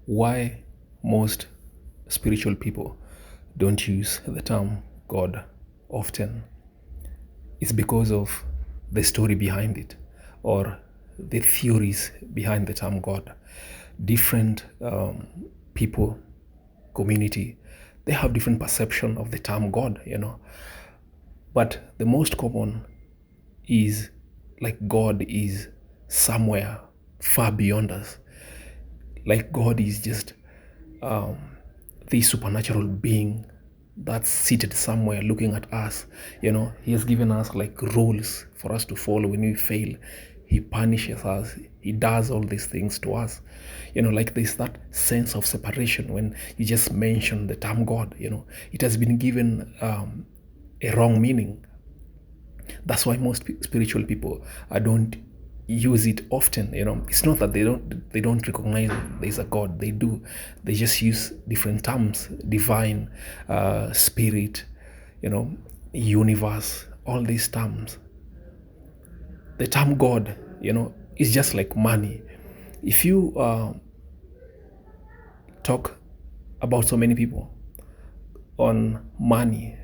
why most spiritual people don't use the term God often is because of the story behind it or the theories behind the term God. Different people, community, they have different perception of the term God. But the most common is like God is somewhere far beyond us. Like God is just the supernatural being that's seated somewhere looking at us. He has given us like rules for us to follow. When we fail, he punishes us. He does all these things to us. Like there's that sense of separation when you just mention the term God. It has been given a wrong meaning. That's why most spiritual people don't use it often. It's not that they don't recognize there's a God. They do. They just use different terms: divine, spirit, universe, all these terms. The term God, is just like money. If you talk about so many people on money,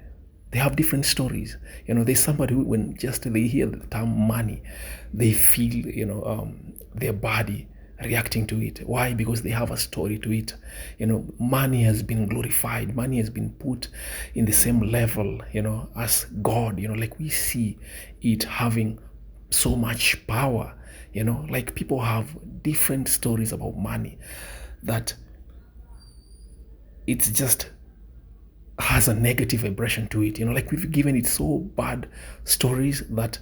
they have different stories. There's somebody who, when just they hear the term money, they feel, their body reacting to it. Why? Because they have a story to it. Money has been glorified. Money has been put in the same level, as God. Like we see it having so much power. Like people have different stories about money that it's just has a negative vibration to it. Like we've given it so bad stories that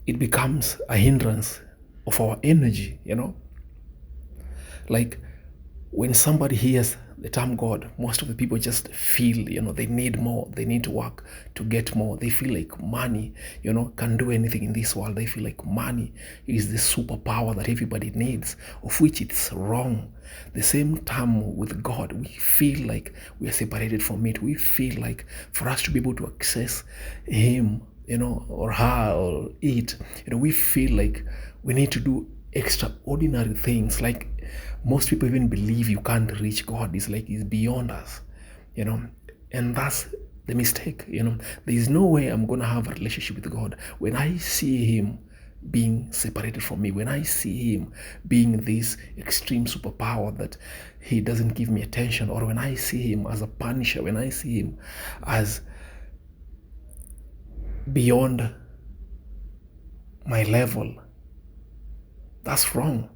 it becomes a hindrance of our energy. Like when somebody hears the term God, most of the people just feel, they need more. They need to work to get more. They feel like money, can do anything in this world. They feel like money is the superpower that everybody needs, of which it's wrong. The same time with God, we feel like we are separated from it. We feel like for us to be able to access Him, or her or it, we feel like we need to do extraordinary things. Like most people even believe you can't reach God. It's like He's beyond us, and that's the mistake. There is no way I'm gonna have a relationship with God when I see Him being separated from me, when I see Him being this extreme superpower that He doesn't give me attention, or when I see Him as a punisher, when I see Him as beyond my level. That's wrong.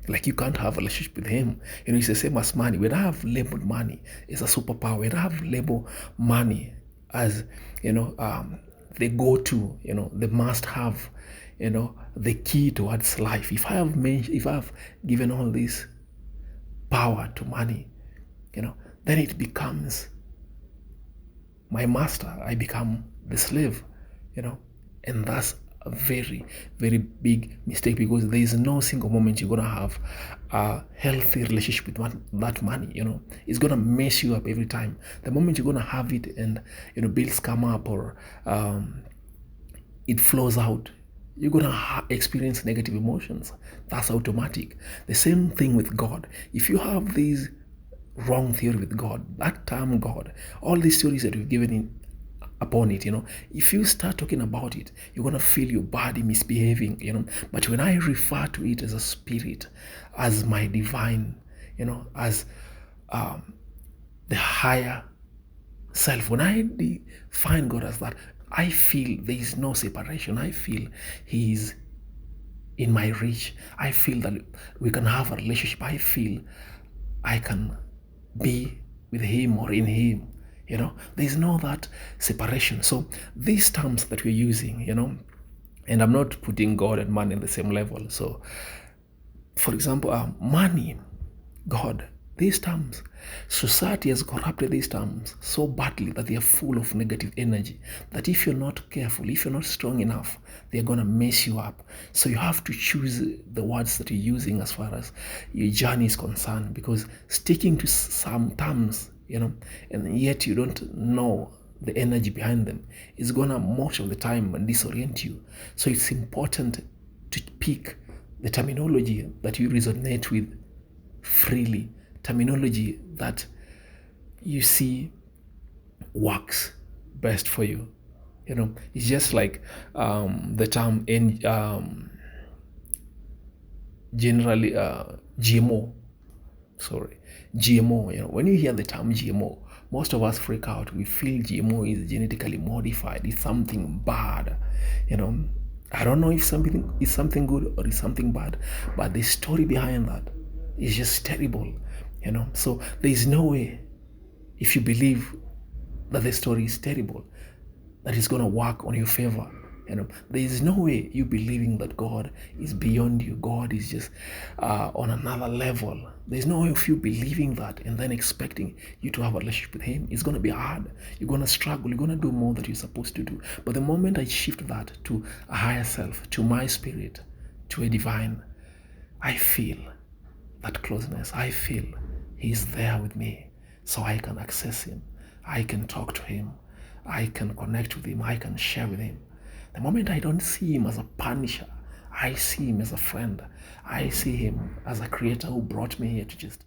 Like you can't have a relationship with Him. It's the same as money. When I have labeled money as a superpower, when I have labeled money as the go-to, the must-have, the key towards life. If I've given all this power to money, then it becomes my master. I become the slave, and that's a very, very big mistake, because there is no single moment you're gonna have a healthy relationship with that money. It's gonna mess you up every time. The moment you're gonna have it and bills come up, or it flows out, you're gonna experience negative emotions. That's automatic. The same thing with God. If you have these wrong theory with God, that term God, all these theories that we've given upon it, if you start talking about it, you're gonna feel your body misbehaving. But when I refer to it as a spirit, as my divine, as the higher self, when I define God as that, I feel there is no separation. I feel He is in my reach. I feel that we can have a relationship. I feel I can be with Him or in Him. There's no that separation. So these terms that we're using, and I'm not putting God and money in the same level. So, for example, money, God, these terms, society has corrupted these terms so badly that they are full of negative energy, that if you're not careful, if you're not strong enough, they're going to mess you up. So you have to choose the words that you're using as far as your journey is concerned, because sticking to some terms, and yet you don't know the energy behind them, is going to most of the time disorient you. So it's important to pick the terminology that you resonate with freely, terminology that you see works best for you. It's just like the term in generally GMO. Sorry, GMO. When you hear the term GMO, most of us freak out. We feel GMO is genetically modified. It's something bad. You know, I don't know if something is something good or is something bad, but the story behind that is just terrible. So there is no way, if you believe that the story is terrible, that is going to work on your favor. There is no way you believing that God is beyond you. God is just on another level. There's no way of you believing that and then expecting you to have a relationship with Him. It's going to be hard. You're going to struggle. You're going to do more that you're supposed to do. But the moment I shift that to a higher self, to my spirit, to a divine, I feel that closeness. I feel He's there with me, so I can access Him. I can talk to Him. I can connect with Him. I can share with Him. The moment I don't see Him as a punisher, I see Him as a friend. I see Him as a creator who brought me here to just